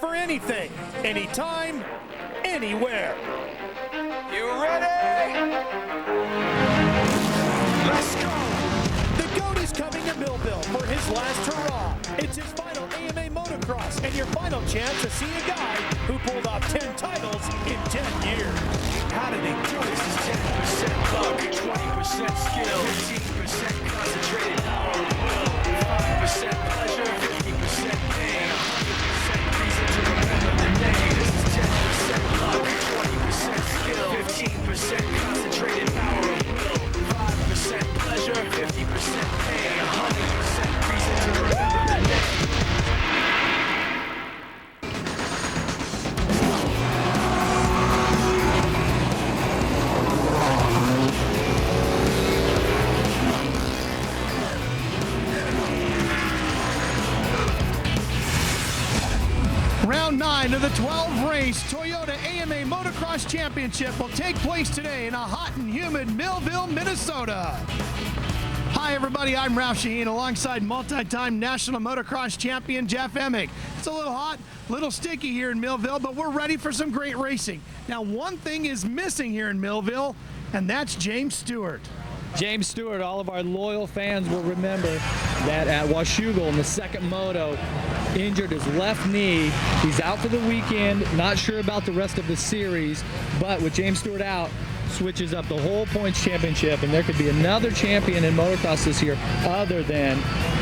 for anything, anytime, anywhere. You ready? Let's go! The GOAT is coming to Millville for his last hurrah. It's his final AMA motocross and your final chance to see a guy who pulled off 10 titles in 10 years. How did they do this? Is 10% luck, 20% skill, 15% concentrated power of will, 5% pleasure, 50% pain, 100% reason to remember the name. This is 10% luck, 20% skill, 15% concentrated power of will, 5% pleasure, 50% pain, 100% reason to remember the name. Round 9 of the 12-race Toyota AMA Motocross Championship will take place today in a hot and humid Millville, Minnesota. Hi everybody, I'm Ralph Sheheen alongside multi-time national motocross champion Jeff Emig. It's a little hot, a little sticky here in Millville, but we're ready for some great racing. Now one thing is missing here in Millville, and that's James Stewart. James Stewart, all of our loyal fans will remember that at Washougal in the second moto, injured his left knee. He's out for the weekend, not sure about the rest of the series, but with James Stewart out, switches up the whole points championship, and there could be another champion in motocross this year other than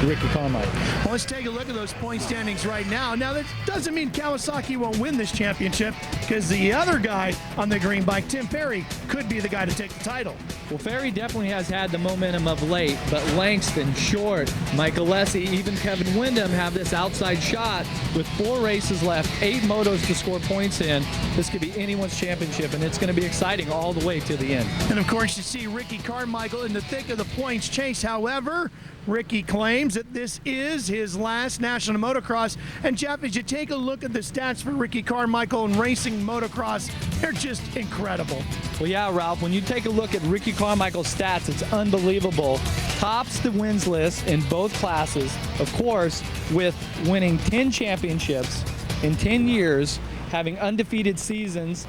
Ricky Carmichael. Well, let's take a look at those point standings right now. Now, that doesn't mean Kawasaki won't win this championship, because the other guy on the green bike, Tim Ferry, could be the guy to take the title. Well, Ferry definitely has had the momentum of late, but Langston, Short, Michael Alessi, even Kevin Windham have this outside shot with 4 races left, 8 motos to score points in. This could be anyone's championship, and it's going to be exciting all the way to the end. And of course, you see Ricky Carmichael in the thick of the points chase. However, Ricky claims that this is his last national motocross. And Jeff, as you take a look at the stats for Ricky Carmichael in racing motocross, they're just incredible. Well, yeah, Ralph, when you take a look at Ricky Carmichael's stats, it's unbelievable. Tops the wins list in both classes, of course, with winning 10 championships in 10 years, having undefeated seasons.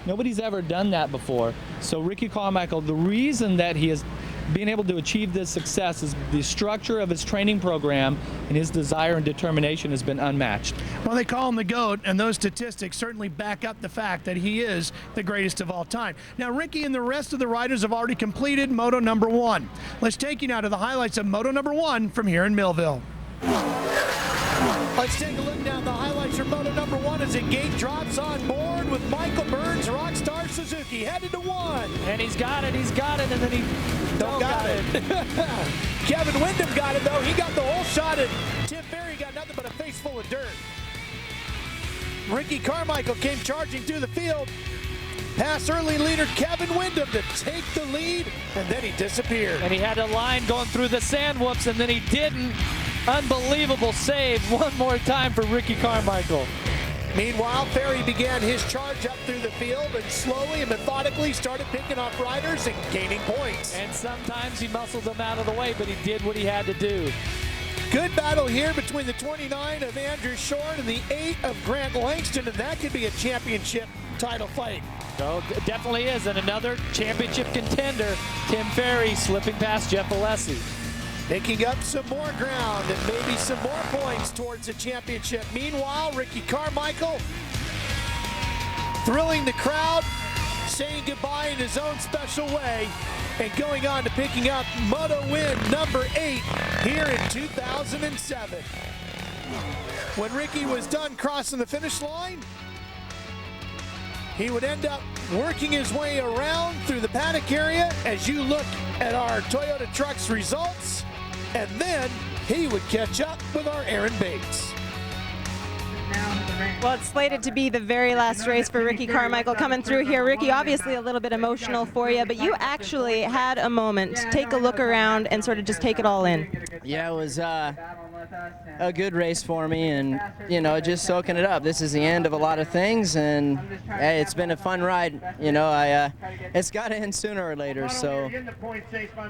Nobody's ever done that before. So Ricky Carmichael, the reason that he has been able to achieve this success is the structure of his training program, and his desire and determination has been unmatched. Well, they call him the GOAT, and those statistics certainly back up the fact that he is the greatest of all time. Now, Ricky and the rest of the riders have already completed Moto number 1. Let's take you now to the highlights of Moto number 1 from here in Millville. Let's take a look now at the highlights for Moto number 1 as the gate drops on board with Michael Burns, Rockstar Suzuki, headed to 1. And he's got it, and then he Don't got it. Kevin Windham got it, though. He got the whole shot, and Tim Ferry got nothing but a face full of dirt. Ricky Carmichael came charging through the field, past early leader Kevin Windham to take the lead, and then he disappeared. And he had a line going through the sand whoops, and then he didn't. Unbelievable save one more time for Ricky Carmichael. Meanwhile, Ferry began his charge up through the field and slowly and methodically started picking off riders and gaining points. And sometimes he muscled them out of the way, but he did what he had to do. Good battle here between the 29 of Andrew Short and the 8 of Grant Langston, and that could be a championship title fight. So it definitely is, and another championship contender, Tim Ferry, slipping past Jeff Alessi. Picking up some more ground and maybe some more points towards the championship. Meanwhile, Ricky Carmichael thrilling the crowd, saying goodbye in his own special way, and going on to picking up Moto win number 8 here in 2007. When Ricky was done crossing the finish line, he would end up working his way around through the paddock area as you look at our Toyota Trucks results. And then he would catch up with our Aaron Bates. Well, it's slated to be the very last race for Ricky Carmichael coming through here. Ricky, obviously a little bit emotional for you, but you actually had a moment to take a look around and sort of just take it all in. Yeah, it was a good race for me, and you know, just soaking it up. This is the end of a lot of things, and hey, it's been a fun ride. You know, it's got to end sooner or later. So,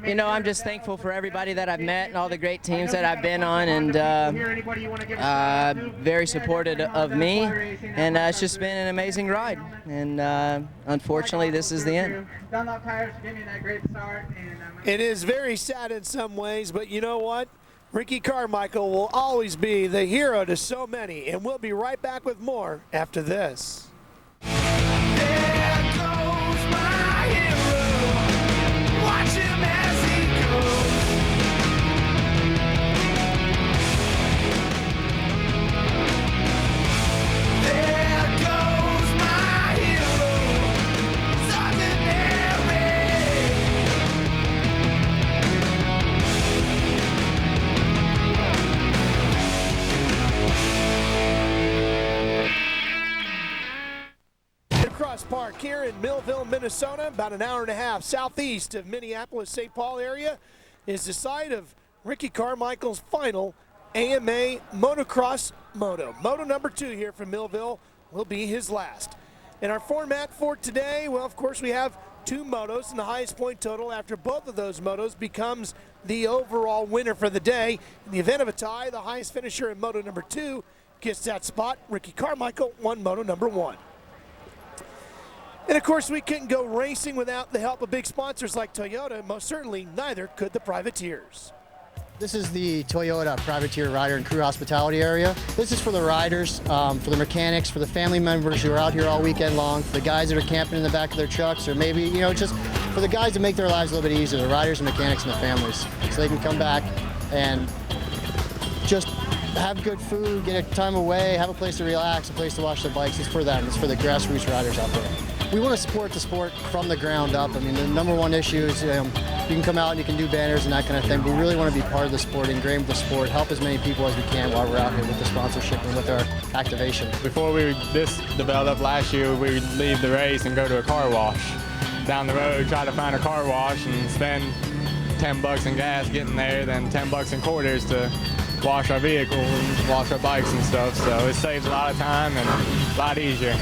you know, I'm just thankful for everybody that I've met and all the great teams that I've been on, and very supportive of me, and it's just been an amazing ride. And unfortunately, this is the end. It is very sad in some ways, but you know what? Ricky Carmichael will always be the hero to so many, and we'll be right back with more after this. There goes my hero. Watch him as he goes. There goes my hero. Cross Park here in Millville, Minnesota, about an hour and a half southeast of Minneapolis-St. Paul area, is the site of Ricky Carmichael's final AMA Motocross Moto. Moto number 2 here from Millville will be his last. In our format for today, well, of course, we have 2 motos, and the highest point total after both of those motos becomes the overall winner for the day. In the event of a tie, the highest finisher in Moto number 2 gets that spot. Ricky Carmichael won Moto number 1. And of course, we couldn't go racing without the help of big sponsors like Toyota. Most certainly, neither could the Privateers. This is the Toyota Privateer Rider and Crew Hospitality area. This is for the riders, for the mechanics, for the family members who are out here all weekend long, for the guys that are camping in the back of their trucks, or maybe, you know, just for the guys to make their lives a little bit easier, the riders and mechanics and the families, so they can come back and just have good food, get a time away, have a place to relax, a place to wash their bikes. It's for them. It's for the grassroots riders out there. We want to support the sport from the ground up. I mean, the number one issue is you can come out and you can do banners and that kind of thing, but we really want to be part of the sport, ingrained with the sport, help as many people as we can while we're out here with the sponsorship and with our activation. Before this developed last year, we would leave the race and go to a car wash down the road, try to find a car wash and spend $10 in gas getting there, then $10 in quarters to wash our vehicle and wash our bikes and stuff. So it saves a lot of time and a lot easier.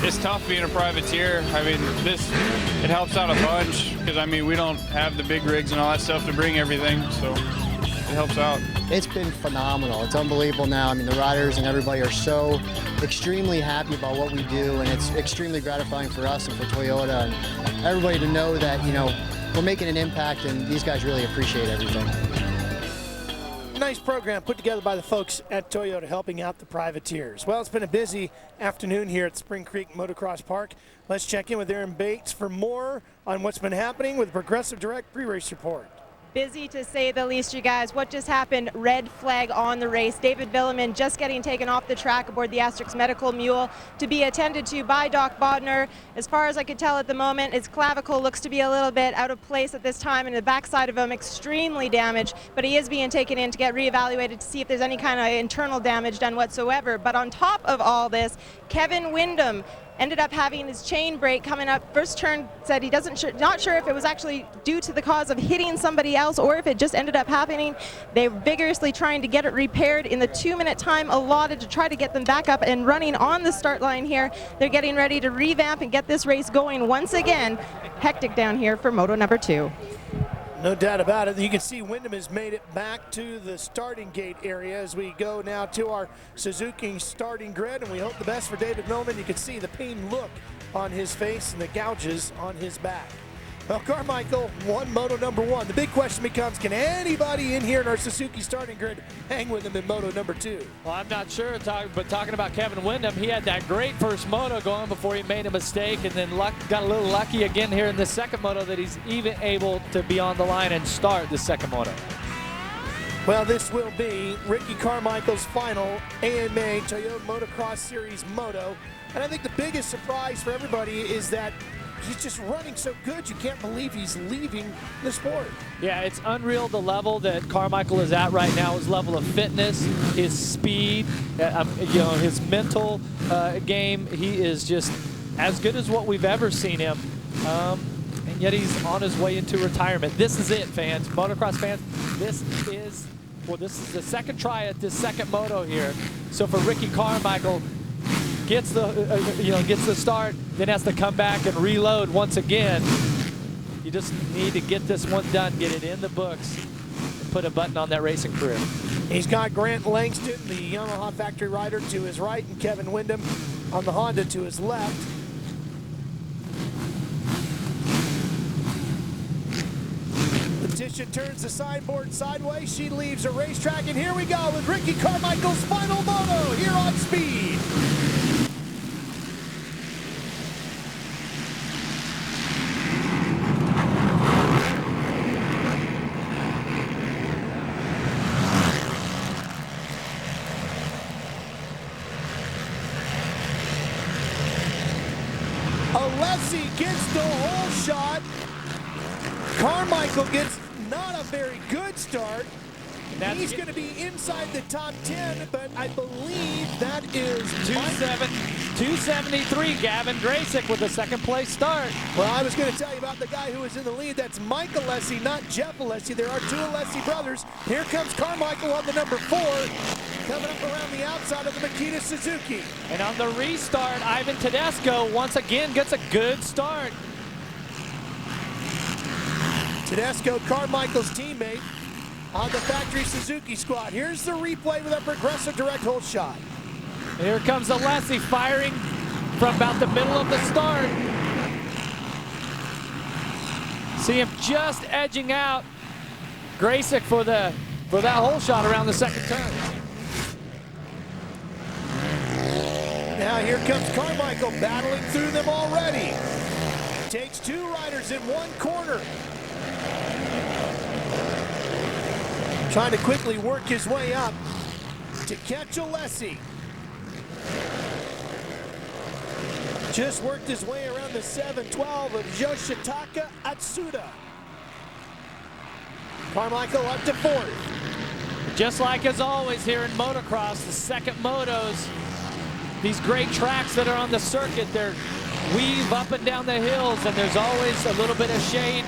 It's tough being a privateer. I mean, it helps out a bunch because, I mean, we don't have the big rigs and all that stuff to bring everything, so it helps out. It's been phenomenal. It's unbelievable now. I mean, the riders and everybody are so extremely happy about what we do, and it's extremely gratifying for us and for Toyota and everybody to know that, you know, we're making an impact, and these guys really appreciate everything. Nice program put together by the folks at Toyota helping out the Privateers. Well, it's been a busy afternoon here at Spring Creek Motocross Park. Let's check in with Aaron Bates for more on what's been happening with Progressive Direct pre-race report. Busy to say the least, you guys. What just happened? Red flag on the race. David Villeman just getting taken off the track aboard the Asterix Medical Mule to be attended to by Doc Bodner. As far as I could tell at the moment, his clavicle looks to be a little bit out of place at this time, and the backside of him extremely damaged, but he is being taken in to get reevaluated to see if there's any kind of internal damage done whatsoever. But on top of all this, Kevin Windham ended up having his chain break coming up. First turn said he not sure if it was actually due to the cause of hitting somebody else or if it just ended up happening. They're vigorously trying to get it repaired in the 2-minute time allotted to try to get them back up and running on the start line here. They're getting ready to revamp and get this race going once again. Hectic down here for Moto number 2. No doubt about it. You can see Windham has made it back to the starting gate area as we go now to our Suzuki starting grid, and we hope the best for David Millman. You can see the pain look on his face and the gouges on his back. Well, Carmichael won Moto number 1. The big question becomes, can anybody in here in our Suzuki starting grid hang with him in Moto number 2? Well, I'm not sure, but talking about Kevin Windham, he had that great first moto going before he made a mistake, and then got a little lucky again here in the second moto that he's even able to be on the line and start the second moto. Well, this will be Ricky Carmichael's final AMA Toyota Motocross Series Moto. And I think the biggest surprise for everybody is that he's just running so good, you can't believe he's leaving the sport. Yeah, it's unreal the level that Carmichael is at right now, his level of fitness, his speed, his mental game. He is just as good as what we've ever seen him. And yet he's on his way into retirement. This is it, fans, motocross fans. This is Well, this is the second try at this second moto here. So for Ricky Carmichael, gets the start, then has to come back and reload once again. You just need to get this one done, get it in the books, and put a button on that racing career. He's got Grant Langston, the Yamaha factory rider, to his right, and Kevin Windham on the Honda to his left. Letitia turns the sideboard sideways. She leaves a racetrack, and here we go with Ricky Carmichael's final moto here on Speed. Alessi gets the whole shot. Carmichael gets not a very good start. He's going to be inside the top 10, but I believe that is 273, Gavin Graysick with a second place start. Well, I was going to tell you about the guy who was in the lead. That's Mike Alessi, not Jeff Alessi. There are two Alessi brothers. Here comes Carmichael on the number 4, coming up around the outside of the Makita Suzuki. And on the restart, Ivan Tedesco once again gets a good start. Tedesco, Carmichael's teammate on the factory Suzuki squad. Here's the replay with a progressive direct hold shot. Here comes Alessi firing from about the middle of the start. See him just edging out Graysick for that hole shot around the second turn. Now here comes Carmichael battling through them already. Takes two riders in one corner. Trying to quickly work his way up to catch Alessi. Just worked his way around the 712 of Yoshitaka Atsuda. Carmichael up to 4th. Just like as always here in motocross, the second motos, these great tracks that are on the circuit, they're weave up and down the hills, and there's always a little bit of shade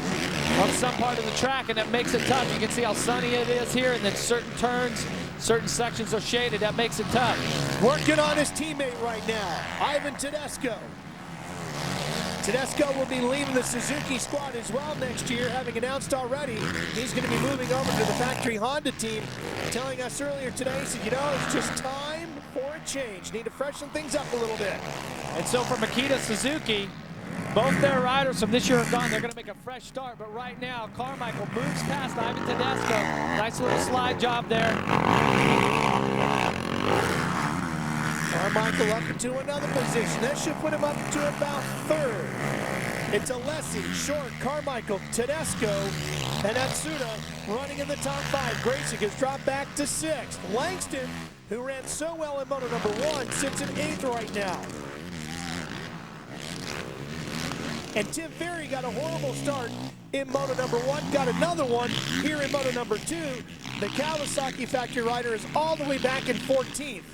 on some part of the track, and that makes it tough. You can see how sunny it is here, and then certain turns, certain sections are shaded. That makes it tough. Working on his teammate right now, Ivan Tedesco. Tedesco will be leaving the Suzuki squad as well next year, having announced already he's going to be moving over to the factory Honda team. Telling us earlier today, he said, you know, it's just time for a change. Need to freshen things up a little bit. And so for Makita Suzuki, both their riders from this year are gone. They're going to make a fresh start, but right now, Carmichael moves past Ivan Tedesco. Nice little slide job there. Carmichael up into another position. That should put him up to about 3rd. It's Alessi, Short, Carmichael, Tedesco, and Atsuda running in the top 5. Graysick has dropped back to 6th. Langston, who ran so well in moto number 1, sits in 8th right now. And Tim Ferry got a horrible start in moto number 1, got another one here in moto number 2. The Kawasaki factory rider is all the way back in 14th.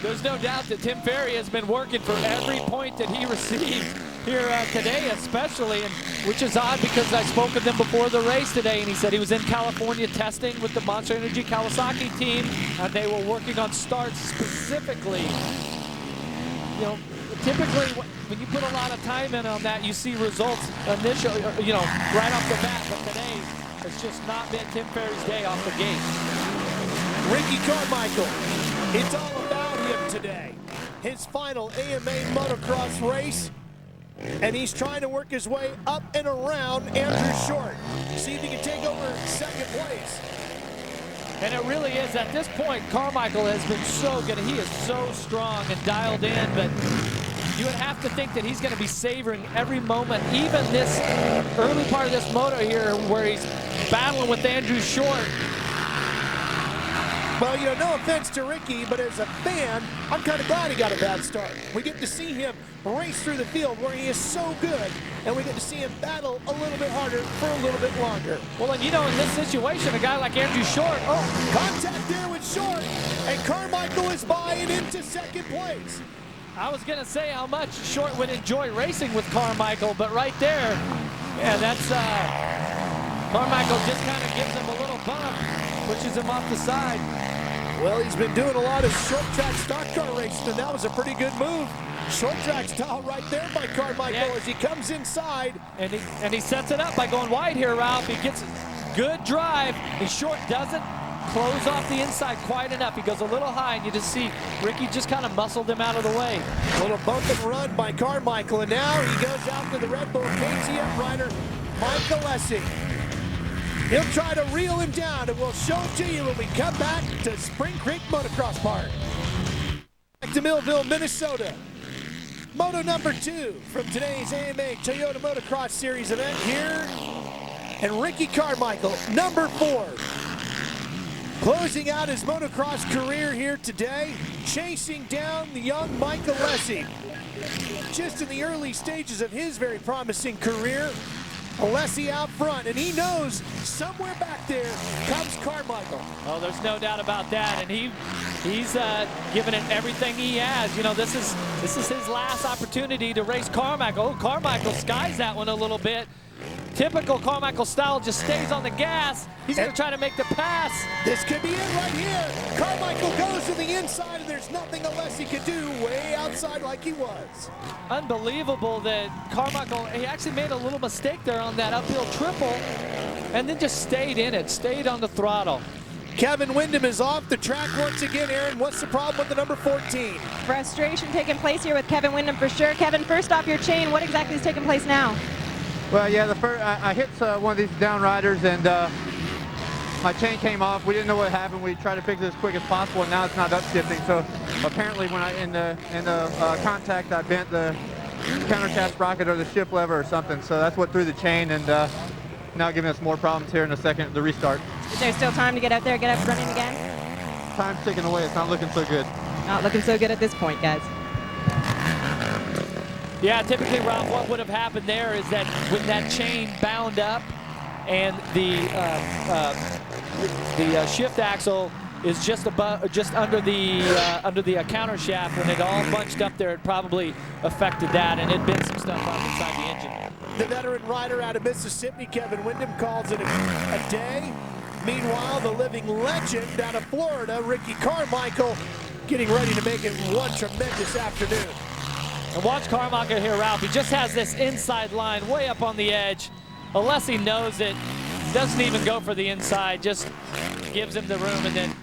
There's no doubt that Tim Ferry has been working for every point that he received here today, especially, and which is odd because I spoke with him before the race today, and he said he was in California testing with the Monster Energy Kawasaki team, and they were working on starts specifically. You know, typically when you put a lot of time in on that, you see results initially, you know, right off the bat, but today it's just not been Tim Ferry's day off the gate. Ricky Carmichael, it's all about him today. His final AMA motocross race, and he's trying to work his way up and around Andrew Short. See if he can take over 2nd place. And it really is, at this point, Carmichael has been so good. He is so strong and dialed in, but you would have to think that he's going to be savoring every moment, even this early part of this moto here where he's battling with Andrew Short. Well, you know, no offense to Ricky, but as a fan, I'm kind of glad he got a bad start. We get to see him race through the field where he is so good, and we get to see him battle a little bit harder for a little bit longer. Well, and you know, in this situation, a guy like Andrew Short, contact there with Short, and Carmichael is buying into 2nd place. I was going to say how much Short would enjoy racing with Carmichael, but right there, yeah, that's Carmichael just kind of gives him a little bump. pushes him off the side. Well, he's been doing a lot of short track stock car racing, and that was a pretty good move. Short track style right there by Carmichael as he comes inside. And he sets it up by going wide here, Ralph. He gets good drive. And Short doesn't close off the inside quite enough. He goes a little high, and you just see Ricky just kind of muscled him out of the way. A little bump and run by Carmichael, and now he goes out to the Red Bull KTM rider, Mike Alessi. He'll try to reel him down, and we'll show it to you when we come back to Spring Creek Motocross Park. Back to Millville, Minnesota. Moto number 2 from today's AMA Toyota Motocross Series event here. And Ricky Carmichael, number 4. Closing out his motocross career here today, chasing down the young Mike Alessi. Just in the early stages of his very promising career, Alessi out front, and he knows somewhere back there comes Carmichael. Oh, there's no doubt about that, and he's giving it everything he has. You know, this is his last opportunity to race Carmichael. Oh, Carmichael skies that one a little bit. Typical Carmichael style, just stays on the gas. He's going to try to make the pass. This could be it right here. Carmichael goes to the inside, and there's nothing Alessi could do way outside like he was. Unbelievable that Carmichael, he actually made a little mistake there on that uphill triple, and then just stayed in it, stayed on the throttle. Kevin Windham is off the track once again. Aaron, what's the problem with the number 14? Frustration taking place here with Kevin Windham for sure. Kevin, first off your chain, what exactly is taking place now? Well, yeah, I hit one of these down riders, and my chain came off. We didn't know what happened. We tried to fix it as quick as possible, and now it's not upshifting. So apparently, when in the contact, I bent the countercast sprocket or the shift lever or something. So that's what threw the chain, and now giving us more problems here in the restart. Is there still time to get out there, get up running again? Time's ticking away. It's not looking so good. Not looking so good at this point, guys. Yeah, typically, Ralph, what would have happened there is that when that chain bound up and the shift axle is just under the counter shaft, when it all bunched up there, it probably affected that, and it bent some stuff up inside the engine. The veteran rider out of Mississippi, Kevin Windham, calls it a day. Meanwhile, the living legend out of Florida, Ricky Carmichael, getting ready to make it one tremendous afternoon. And watch Carmichael here, Ralph. He just has this inside line way up on the edge. Alessi knows it, doesn't even go for the inside, just gives him the room, and then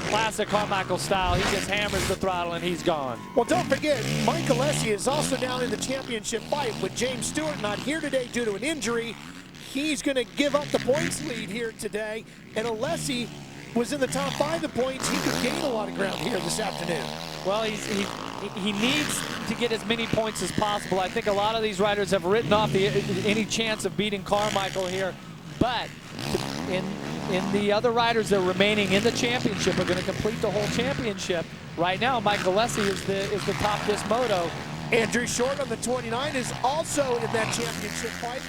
classic Carmichael style, he just hammers the throttle and he's gone. Well, don't forget, Mike Alessi is also now in the championship fight with James Stewart not here today due to an injury. He's going to give up the points lead here today, and Alessi was in the top 5 in points. He could gain a lot of ground here this afternoon. Well, he needs to get as many points as possible. I think a lot of these riders have written off any chance of beating Carmichael here, but in the other riders that are remaining in the championship are going to complete the whole championship. Right now, Mike Alessi is the top of this moto. Andrew Short on the 29 is also in that championship fight.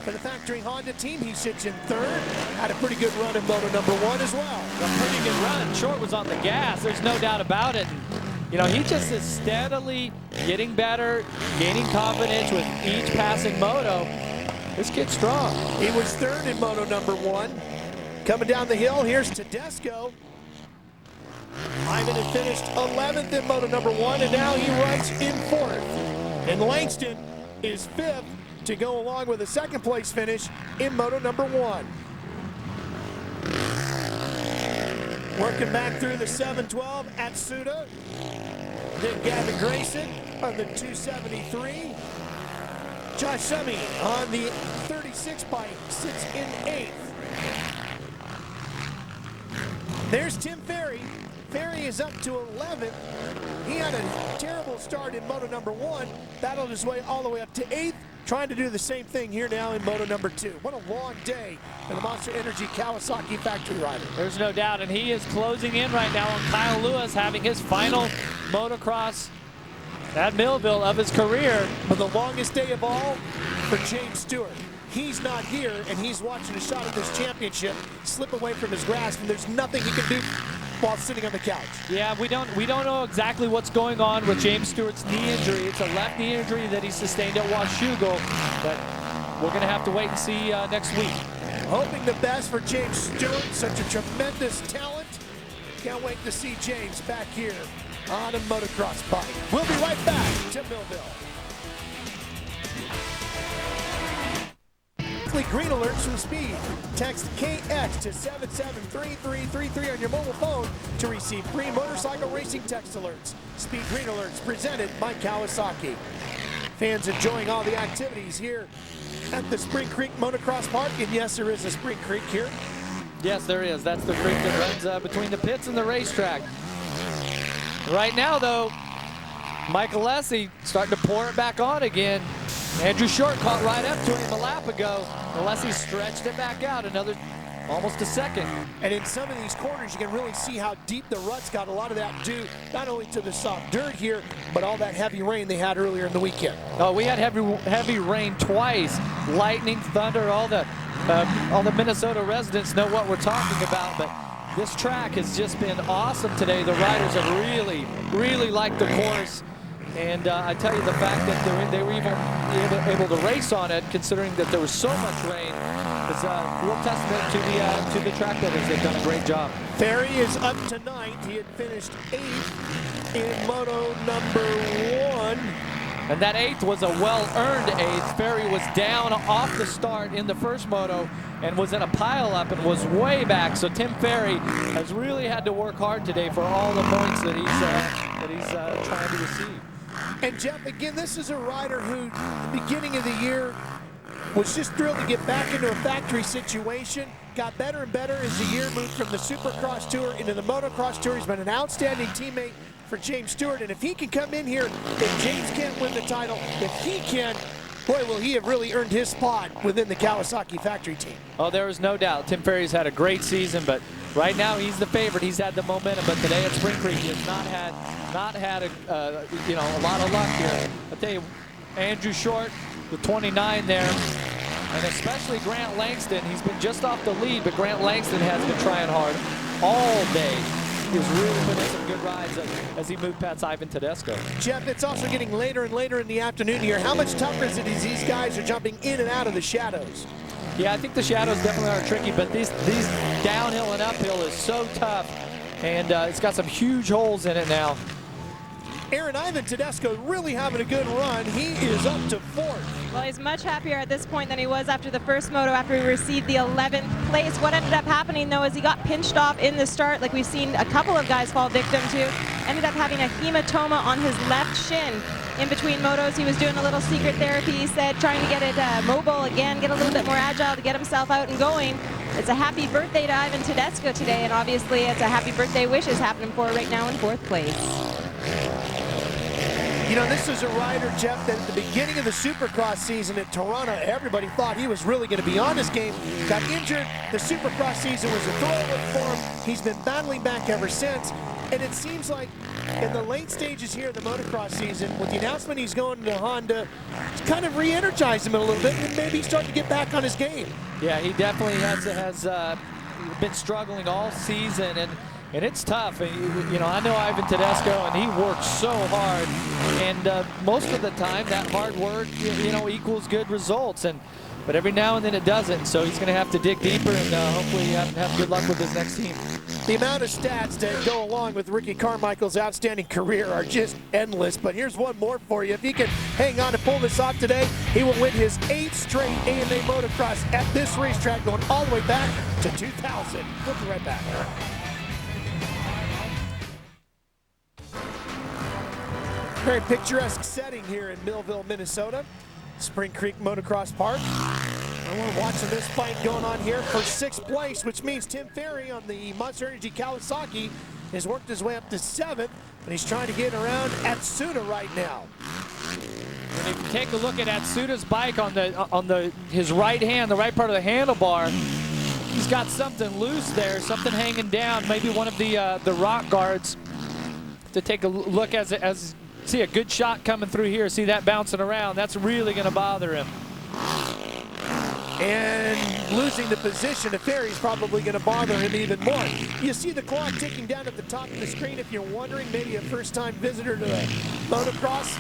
For the factory Honda team, he sits in 3rd. Had a pretty good run in moto number 1 as well. A pretty good run. Short was on the gas. There's no doubt about it. You know, he just is steadily getting better, gaining confidence with each passing moto. This kid's strong. He was 3rd in moto number 1. Coming down the hill, here's Tedesco. Ivan had finished 11th in moto number 1, and now he runs in 4th. And Langston is 5th to go along with a 2nd place finish in moto number 1. Working back through the 712 at Suda. Then Gavin Grayson on the 273. Josh Summy on the 36 bike sits in 8th. There's Tim Ferry. Ferry is up to 11th. He had a terrible start in moto number 1. Battled his way all the way up to 8th. Trying to do the same thing here now in moto number 2. What a long day for the Monster Energy Kawasaki factory rider. There's no doubt, and he is closing in right now on Kyle Lewis, having his final motocross at Millville of his career. But the longest day of all for James Stewart. He's not here, and he's watching a shot at this championship slip away from his grasp, and there's nothing he can do while sitting on the couch. Yeah, we don't know exactly what's going on with James Stewart's knee injury. It's a left knee injury that he sustained at Washougal, but we're going to have to wait and see next week. hoping the best for James Stewart, such a tremendous talent. Can't wait to see James back here on a motocross bike. We'll be right back to Millville. Green alerts from Speed. Text KX to 773333 on your mobile phone to receive free motorcycle racing text alerts. Speed Green alerts presented by Kawasaki. Fans enjoying all the activities here at the Spring Creek Motocross Park. And yes, there is a Spring Creek here. Yes, there is. That's the creek that runs between the pits and the racetrack. Right now, though, Michael Lessie starting to pour it back on again. Andrew Short caught right up to him a lap ago. Lessie stretched it back out another almost a second. And in some of these corners, you can really see how deep the ruts got. A lot of that due not only to the soft dirt here, but all that heavy rain they had earlier in the weekend. Oh, we had heavy rain twice. Lightning, thunder, all the Minnesota residents know what we're talking about. But this track has just been awesome today. The riders have really liked the course. And I tell you, the fact that they were even able to race on it, considering that there was so much rain, is a real testament to the track builders. They've done a great job. Ferry is up to 9th. He had finished 8th in moto number 1. And that 8th was a well-earned 8th. Ferry was down off the start in the first moto and was in a pile-up and was way back. So Tim Ferry has really had to work hard today for all the points that he's trying to receive. And Jeff, again, this is a rider who, beginning of the year, was just thrilled to get back into a factory situation. Got better and better as the year moved from the Supercross Tour into the Motocross Tour. He's been an outstanding teammate for James Stewart. And if he can come in here, if James can't win the title, if he can, boy, will he have really earned his spot within the Kawasaki factory team. Oh, there is no doubt. Tim Ferry's had a great season, but right now he's the favorite. He's had the momentum, but today at Spring Creek he has not had a lot of luck here. I tell you, Andrew Short, the 29 there, and especially Grant Langston. He's been just off the lead, but Grant Langston has been trying hard all day. He's really put in some good rides as he moved past Ivan Tedesco. Jeff, it's also getting later and later in the afternoon here. How much tougher is it as these guys are jumping in and out of the shadows? Yeah, I think the shadows definitely are tricky, but these downhill and uphill is so tough, and it's got some huge holes in it now. Aaron, Ivan Tedesco really having a good run. He is up to 4th. Well, he's much happier at this point than he was after the first moto, after he received the 11th place. What ended up happening, though, is he got pinched off in the start, like we've seen a couple of guys fall victim to. Ended up having a hematoma on his left shin. In between motos, he was doing a little secret therapy, he said, trying to get it mobile again, get a little bit more agile to get himself out and going. It's a happy birthday to Ivan Tedesco today, and obviously it's a happy birthday wishes happening for right now in 4th place. You know, this is a rider, Jeff, that at the beginning of the Supercross season at Toronto, everybody thought he was really going to be on his game. Got injured. The Supercross season was a throwaway for him. He's been battling back ever since. And it seems like in the late stages here of the motocross season, with the announcement he's going to Honda, it's kind of re-energized him a little bit, and maybe he's starting to get back on his game. Yeah, he definitely has been struggling all season, and it's tough. And, you know, I know Ivan Tedesco, and he works so hard, and most of the time that hard work, equals good results. But every now and then it doesn't, so he's going to have to dig deeper, and hopefully have good luck with his next team. The amount of stats that go along with Ricky Carmichael's outstanding career are just endless, but here's one more for you. If he can hang on to pull this off today, he will win his 8th straight AMA motocross at this racetrack, going all the way back to 2000. We'll be right back. Very picturesque setting here in Millville, Minnesota. Spring Creek Motocross Park. We're watching this fight going on here for 6th place, which means Tim Ferry on the Monster Energy Kawasaki has worked his way up to 7th, but he's trying to get around Atsuda right now. And if you take a look at Atsuda's bike on his right hand, the right part of the handlebar, he's got something loose there, something hanging down, maybe one of the rock guards. To take a look as see a good shot coming through here, see that bouncing around, that's really going to bother him. And losing the position of Ferry is probably going to bother him even more. You see the clock ticking down at the top of the screen if you're wondering, maybe a first-time visitor to the motocross.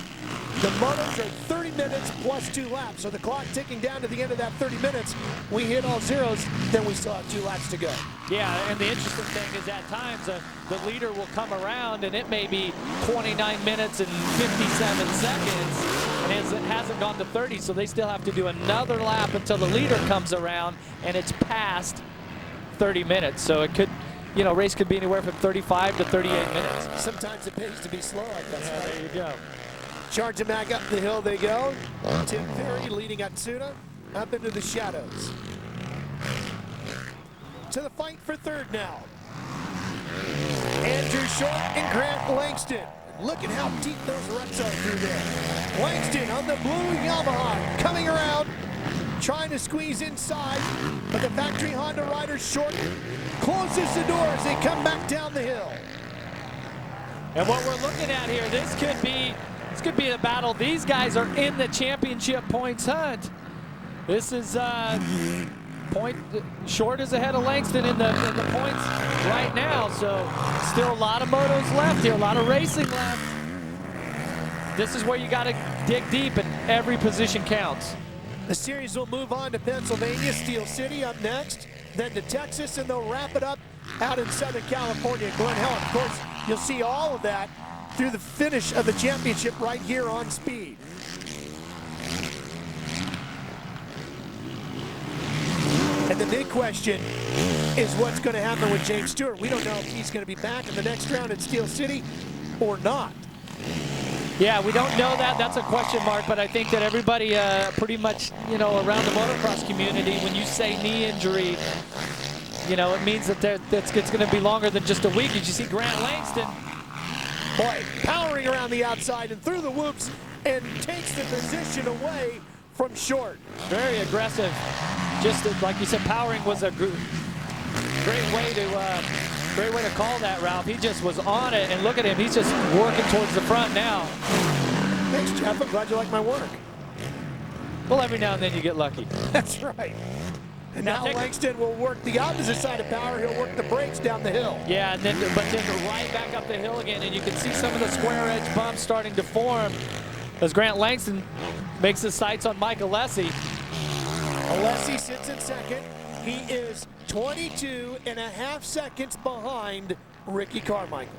The motos are 30 minutes plus 2 laps. So the clock ticking down to the end of that 30 minutes. We hit all zeros, then we still have 2 laps to go. Yeah, and the interesting thing is at times the leader will come around and it may be 29 minutes and 57 seconds and it hasn't gone to 30, so they still have to do another lap until the leader comes around and it's past 30 minutes. So it could, you know, race could be anywhere from 35 to 38 minutes. Sometimes it pays to be slow like that. Yeah, there you go. Charging back up the hill they go. Tim Perry leading Atsuna up into the shadows. To the fight for third now. Andrew Short and Grant Langston. Look at how deep those ruts are through there. Langston on the blue Yamaha coming around, trying to squeeze inside, but the factory Honda rider Short closes the door as they come back down the hill. And what we're looking at here, this could be a battle. These guys are in the championship points hunt. This is Short is ahead of Langston in the points right now. So still a lot of motos left here, a lot of racing left. This is where you got to dig deep, and every position counts. The series will move on to Pennsylvania, Steel City up next, then to Texas, and they'll wrap it up out in Southern California, Glen Helen. Of course, you'll see all of that through the finish of the championship right here on Speed. And the big question is what's going to happen with James Stewart. We don't know if he's going to be back in the next round at Steel City or not. Yeah, we don't know that. That's a question mark, but I think that everybody pretty much, you know, around the motocross community, when you say knee injury, you know, it means that it's going to be longer than just a week. Did you see Grant Langston? Boy, powering around the outside and through the whoops and takes the position away from Short. Very aggressive. Just like you said, powering was a great way to call that, Ralph. He just was on it, and look at him. He's just working towards the front now. Thanks, Jeff. I'm glad you like my work. Well, every now and then you get lucky. That's right. And now Langston will work the opposite side of power. He'll work the brakes down the hill. Yeah, and then right back up the hill again, and you can see some of the square edge bumps starting to form as Grant Langston makes his sights on Mike Alessi. Alessi sits in second. He is 22.5 seconds behind Ricky Carmichael.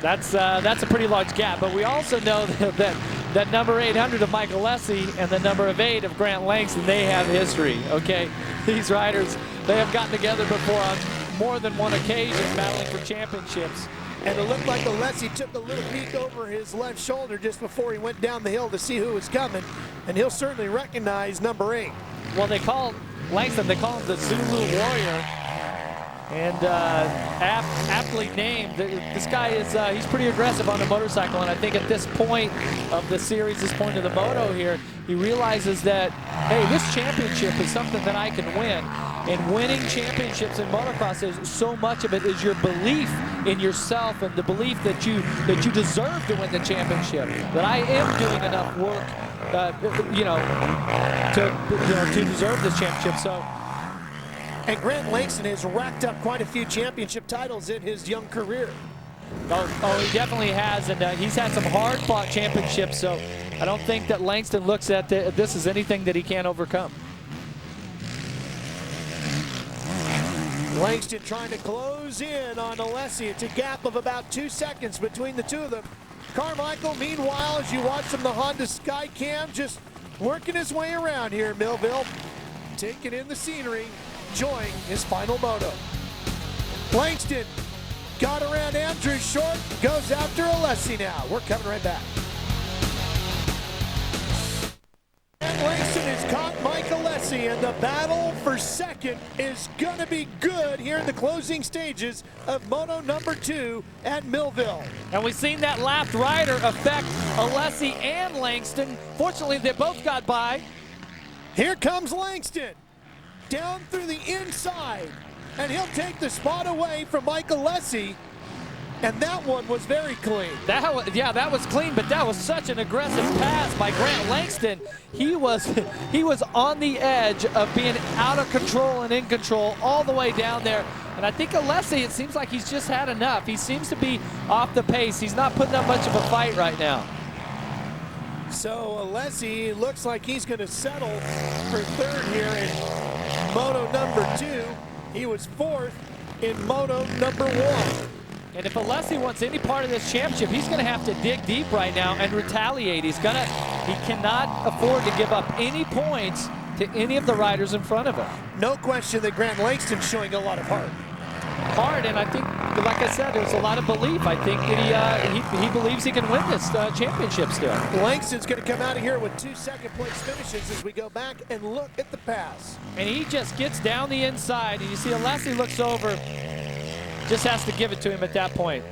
That's a pretty large gap, but we also know that number 800 of Mike Alessi and the number 8 of Grant Langston, they have history, okay? These riders, they have gotten together before on more than one occasion battling for championships. And it looked like Alessi took a little peek over his left shoulder just before he went down the hill to see who was coming, and he'll certainly recognize number 8. Well, they call Langston, they call him the Zulu Warrior, and aptly named. This guy is he's pretty aggressive on the motorcycle, and I think at this point of the series, this point of the moto here, he realizes that, hey, this championship is something that I can win. And winning championships in motocross is so much of it is your belief in yourself and the belief that you deserve to win the championship. That I am doing enough work, to deserve this championship. So. And Grant Langston has racked up quite a few championship titles in his young career. Oh, he definitely has, and he's had some hard-fought championships. So I don't think that Langston looks at this as anything that he can't overcome. Langston trying to close in on Alessi. It's a gap of about 2 seconds between the two of them. Carmichael, meanwhile, as you watch from the Honda Skycam, just working his way around here in Millville, taking in the scenery, enjoying his final moto. Langston got around Andrew Short, goes after Alessi now. We're coming right back. Langston has caught Mike Alessi, and the battle for second is going to be good here in the closing stages of Moto number 2 at Millville. And we've seen that lapped rider affect Alessi and Langston. Fortunately, they both got by. Here comes Langston, down through the inside, and he'll take the spot away from Mike Alessi. And that one was very clean. That was clean, but that was such an aggressive pass by Grant Langston. He was on the edge of being out of control and in control all the way down there. And I think Alessi, it seems like he's just had enough. He seems to be off the pace. He's not putting up much of a fight right now. So Alessi looks like he's going to settle for third here in Moto number 2. He was fourth in Moto number 1. And if Alessi wants any part of this championship, he's going to have to dig deep right now and retaliate. He cannot afford to give up any points to any of the riders in front of him. No question that Grant Langston's showing a lot of heart. And I think, like I said, there's a lot of belief. I think that he believes he can win this championship still. Langston's going to come out of here with 2 second-place finishes as we go back and look at the pass. And he just gets down the inside, and you see Alessi looks over, just has to give it to him at that point.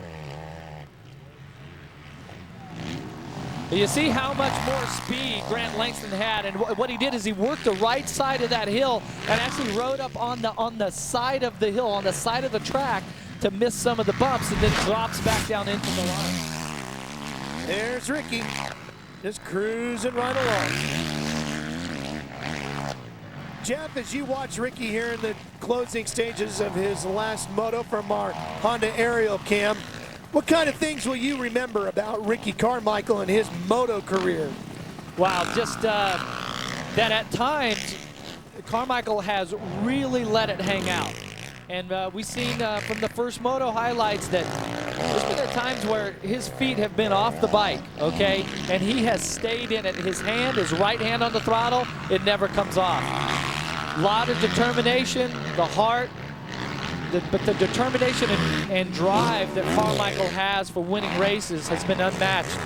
You see how much more speed Grant Langston had, and what he did is he worked the right side of that hill and actually rode up on the side of the hill, on the side of the track to miss some of the bumps, and then drops back down into the line. There's Ricky, just cruising right along. Jeff, as you watch Ricky here in the closing stages of his last moto from our Honda aerial cam, what kind of things will you remember about Ricky Carmichael and his moto career? Wow, just that at times, Carmichael has really let it hang out. And we've seen from the first moto highlights that there's been times where his feet have been off the bike, okay? And he has stayed in it. His right hand on the throttle, it never comes off. A lot of determination, the heart, but the determination and drive that Carmichael has for winning races has been unmatched.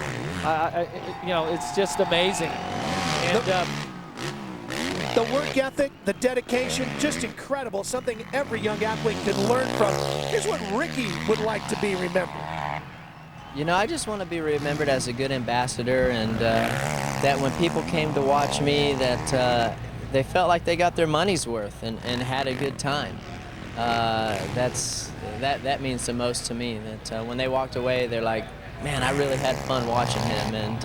It's just amazing. And the work ethic, the dedication, just incredible. Something every young athlete can learn from. Here's what Ricky would like to be remembered. I just want to be remembered as a good ambassador, and that when people came to watch me, that they felt like they got their money's worth and had a good time. That means the most to me, that when they walked away, they're like, man, I really had fun watching him, and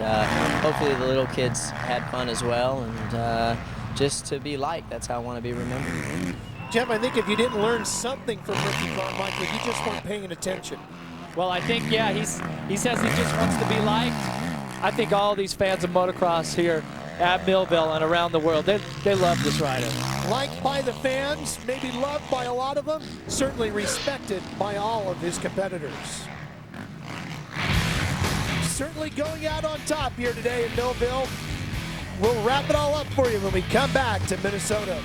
hopefully the little kids had fun as well, and just to be liked, that's how I want to be remembered. Jeff, I think if you didn't learn something from Ricky Carmichael, you just weren't paying attention. Well, I think, yeah, he says he just wants to be liked. I think all these fans of motocross here at Millville and around the world, they love this rider. Liked by the fans, maybe loved by a lot of them, certainly respected by all of his competitors. Certainly going out on top here today in Millville. We'll wrap it all up for you when we come back to Minnesota.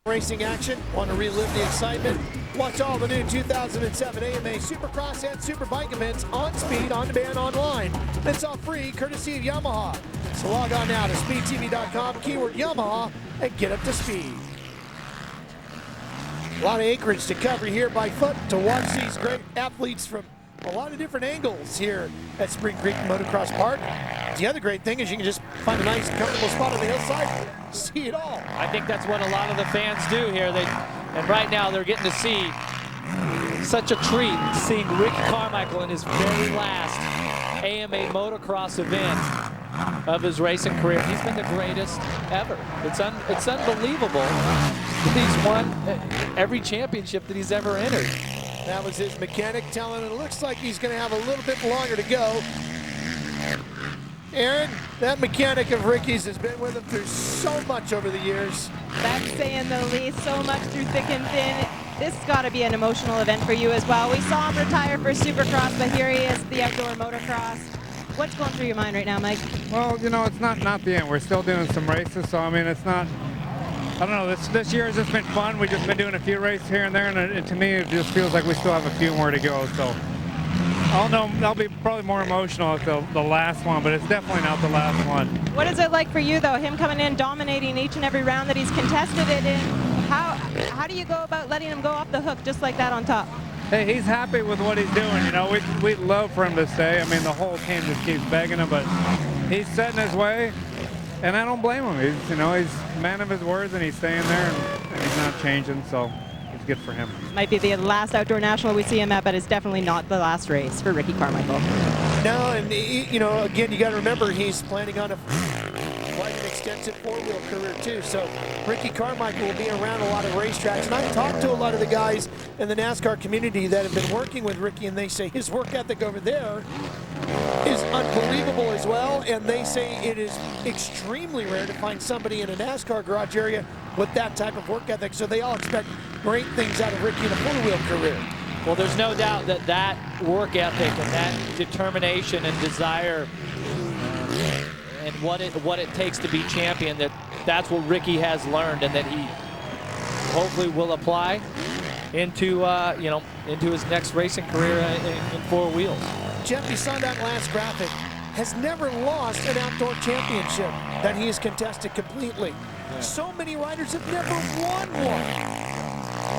Racing action, want to relive the excitement? Watch all the new 2007 AMA Supercross and Superbike events on Speed, on demand, online. It's all free, courtesy of Yamaha. So log on now to speedtv.com, keyword Yamaha, and get up to speed. A lot of acreage to cover here by foot to watch these great athletes from a lot of different angles here at Spring Creek Motocross Park. The other great thing is you can just find a nice, comfortable spot on the hillside, see it all. I think that's what a lot of the fans do here. And right now they're getting to see such a treat seeing Ricky Carmichael in his very last AMA motocross event of his racing career. He's been the greatest ever. It's unbelievable that he's won every championship that he's ever entered. That was his mechanic telling him it looks like he's going to have a little bit longer to go. Aaron, that mechanic of Ricky's has been with him through so much over the years. That's saying the least, so much through thick and thin. This has got to be an emotional event for you as well. We saw him retire for Supercross, but here he is at the outdoor motocross. What's going through your mind right now, Mike? Well, it's not the end. We're still doing some races, so I mean, it's not. I don't know. This year has just been fun. We've just been doing a few races here and there, and to me, it just feels like we still have a few more to go. So I'll be probably more emotional at the last one, but it's definitely not the last one. What is it like for you, though? Him coming in, dominating each and every round that he's contested it in. How do you go about letting him go off the hook just like that on top? Hey, he's happy with what he's doing. We'd love for him to stay. I mean, the whole team just keeps begging him, but he's setting his way. And I don't blame him. He's a man of his words, and he's staying there, and he's not changing, so it's good for him. Might be the last outdoor national we see him at, but it's definitely not the last race for Ricky Carmichael. No, and again, you got to remember he's planning on a quite an extensive four-wheel career too. So Ricky Carmichael will be around a lot of racetracks. And I've talked to a lot of the guys in the NASCAR community that have been working with Ricky, and they say his work ethic over there is unbelievable as well. And they say it is extremely rare to find somebody in a NASCAR garage area with that type of work ethic. So they all expect great things out of Ricky in a four-wheel career. Well, there's no doubt that that work ethic and that determination and desire and what it takes to be champion, that's what Ricky has learned, and that he hopefully will apply into into his next racing career in four wheels. Jeff, you saw that last graphic, has never lost an outdoor championship that he has contested completely. Yeah. So many riders have never won one.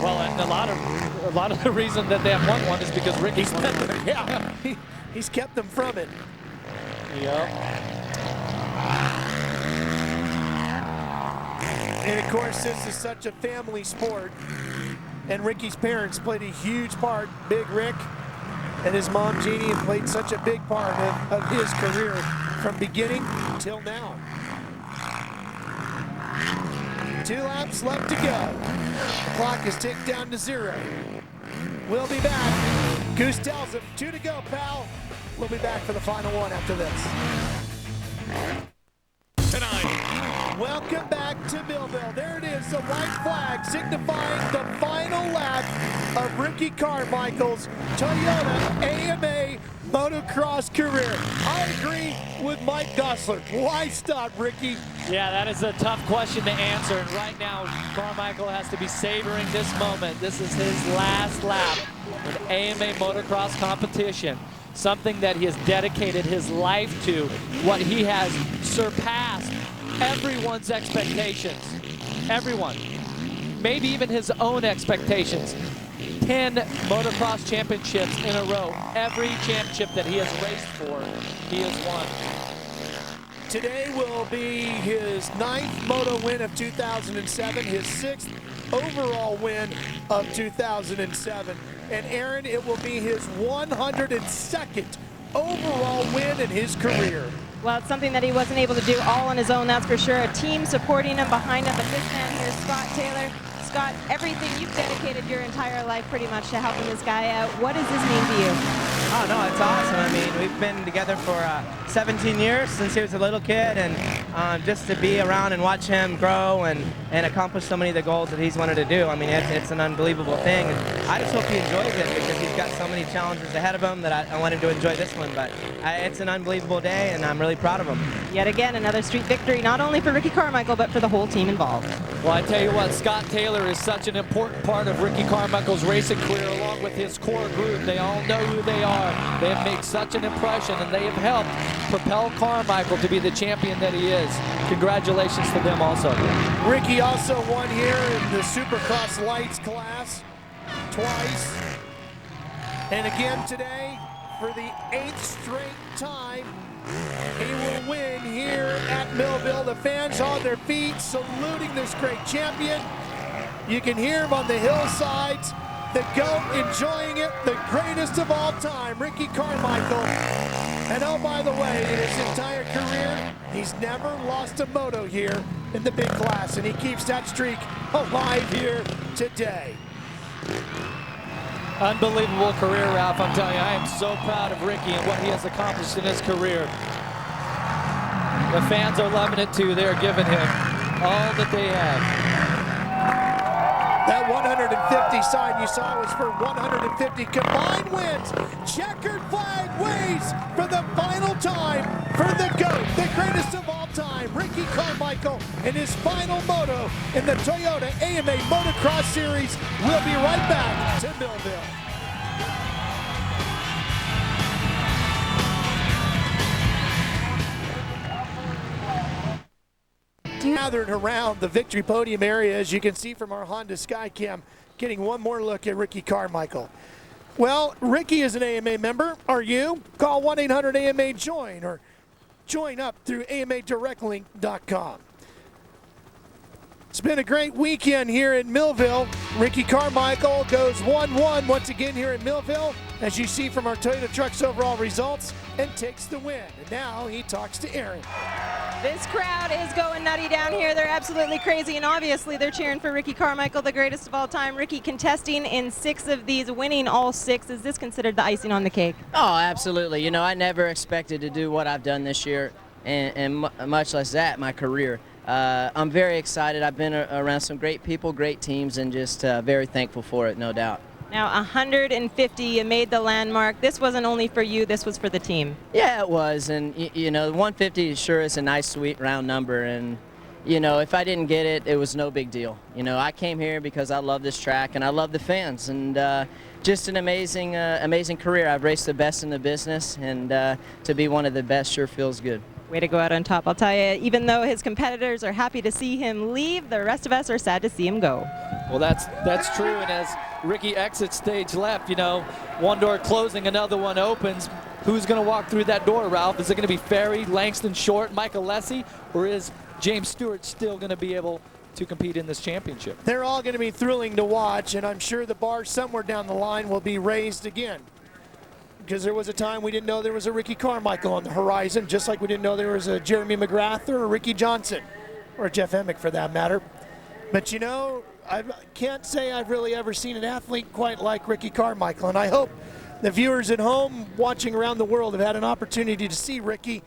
Well, and a lot of the reason that they have won one is because Ricky's won it. Yeah, he's kept them from it. Yep. And of course, this is such a family sport, and Ricky's parents played a huge part. Big Rick and his mom Jeannie have played such a big part of his career from beginning till now. 2 laps left to go. The clock is ticked down to 0. We'll be back. Goose tells him 2 to go, pal. We'll be back for the final one after this. Tonight. Welcome back to Millville. There it is, the white flag signifying the final lap of Ricky Carmichael's Toyota AMA motocross career. I agree with Mike Gossler. Why stop, Ricky? Yeah, that is a tough question to answer. And right now, Carmichael has to be savoring this moment. This is his last lap in AMA motocross competition. Something that he has dedicated his life to. What he has surpassed everyone's expectations. Everyone. Maybe even his own expectations. 10 motocross championships in a row. Every championship that he has raced for, he has won. Today will be his 9th moto win of 2007, his 6th overall win of 2007. And Aaron, it will be his 102nd overall win in his career. Well, it's something that he wasn't able to do all on his own, that's for sure. A team supporting him behind him, but this man here, Scott Taylor. Scott, everything you've dedicated your entire life pretty much to helping this guy out. What does this mean to you? Oh, no, it's awesome. I mean, we've been together for 17 years since he was a little kid, and just to be around and watch him grow and accomplish so many of the goals that he's wanted to do, I mean, it's an unbelievable thing. And I just hope he enjoys it because he's got so many challenges ahead of him that I want him to enjoy this one. But it's an unbelievable day, and I'm really proud of him. Yet again, another street victory, not only for Ricky Carmichael, but for the whole team involved. Well, I tell you what, Scott Taylor is such an important part of Ricky Carmichael's racing career, along with his core group. They all know who they are. They have made such an impression, and they have helped propel Carmichael to be the champion that he is. Congratulations to them also. Ricky also won here in the Supercross Lights class twice. And again today, for the 8th straight time, he will win here at Millville. The fans on their feet saluting this great champion. You can hear him on the hillsides. The GOAT enjoying it, the greatest of all time, Ricky Carmichael. And oh, by the way, in his entire career, he's never lost a moto here in the big class, and he keeps that streak alive here today. Unbelievable career, Ralph. I'm telling you, I am so proud of Ricky and what he has accomplished in his career. The fans are loving it too. They're giving him all that they have. That 150 sign you saw was for 150 combined wins. Checkered flag waves for the final time for the GOAT, the greatest of all time, Ricky Carmichael, in his final moto in the Toyota AMA Motocross Series. We'll be right back to Millville. Gathered around the victory podium area, as you can see from our Honda Skycam, getting one more look at Ricky Carmichael. Well, Ricky is an AMA member. Are you? Call 1-800-AMA-JOIN or join up through AMADirectLink.com. It's been a great weekend here in Millville. Ricky Carmichael goes 1-1 once again here in Millville, as you see from our Toyota Trucks overall results, and takes the win. And now he talks to Aaron. This crowd is going nutty down here. They're absolutely crazy, and obviously they're cheering for Ricky Carmichael, the greatest of all time. Ricky contesting in 6 of these, winning all 6. Is this considered the icing on the cake? Oh, absolutely. You know, I never expected to do what I've done this year, and much less that, my career. I'm very excited. I've been around some great people, great teams, and just very thankful for it, no doubt. Now 150, you made the landmark. This wasn't only for you, this was for the team. Yeah, it was, and you know, 150 sure is a nice, sweet, round number, and you know, if I didn't get it, it was no big deal. You know, I came here because I love this track and I love the fans, and just an amazing, amazing career. I've raced the best in the business, and to be one of the best sure feels good. Way to go out on top. I'll tell you, even though his competitors are happy to see him leave, the rest of us are sad to see him go. Well, that's true, and as Ricky exits stage left, you know, one door closing, another one opens. Who's going to walk through that door, Ralph? Is it going to be Ferry, Langston Short, Michael Lessie, or is James Stewart still going to be able to compete in this championship? They're all going to be thrilling to watch, and I'm sure the bar somewhere down the line will be raised again. Because there was a time we didn't know there was a Ricky Carmichael on the horizon, just like we didn't know there was a Jeremy McGrath or a Ricky Johnson, or a Jeff Emmick for that matter. But you know, I can't say I've really ever seen an athlete quite like Ricky Carmichael, and I hope the viewers at home watching around the world have had an opportunity to see Ricky,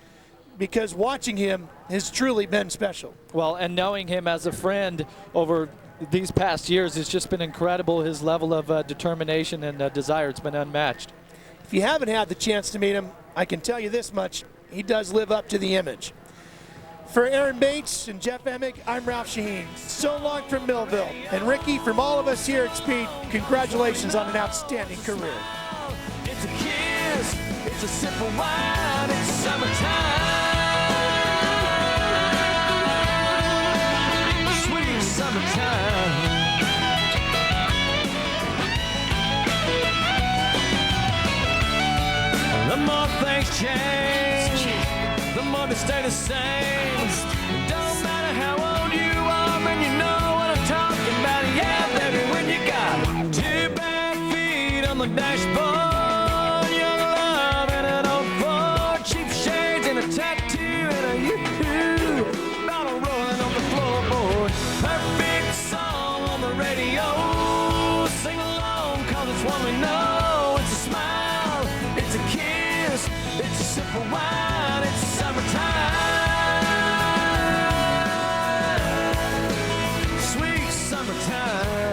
because watching him has truly been special. Well, and knowing him as a friend over these past years has just been incredible. His level of determination and desire, it's been unmatched. If you haven't had the chance to meet him, I can tell you this much, he does live up to the image. For Aaron Bates and Jeff Emmick, I'm Ralph Sheheen. So long from Millville. And Ricky, from all of us here at Speed, congratulations on an outstanding career. It's a kiss, it's a sip of wine, it's summertime. Sweet summertime. The more things change, the more they stay the same. Don't matter how old you are, man, you know what I'm talking about. Yeah, baby, when you got 2 bare feet on the dashboard, young love and an old Ford, cheap shades and a tattoo and a yoo-hoo, bottle rolling on the floorboard. Perfect song on the radio, sing along 'cause it's one we know. It's a smile, it's a kiss, it's a sip of wine, it's summertime. Sweet summertime.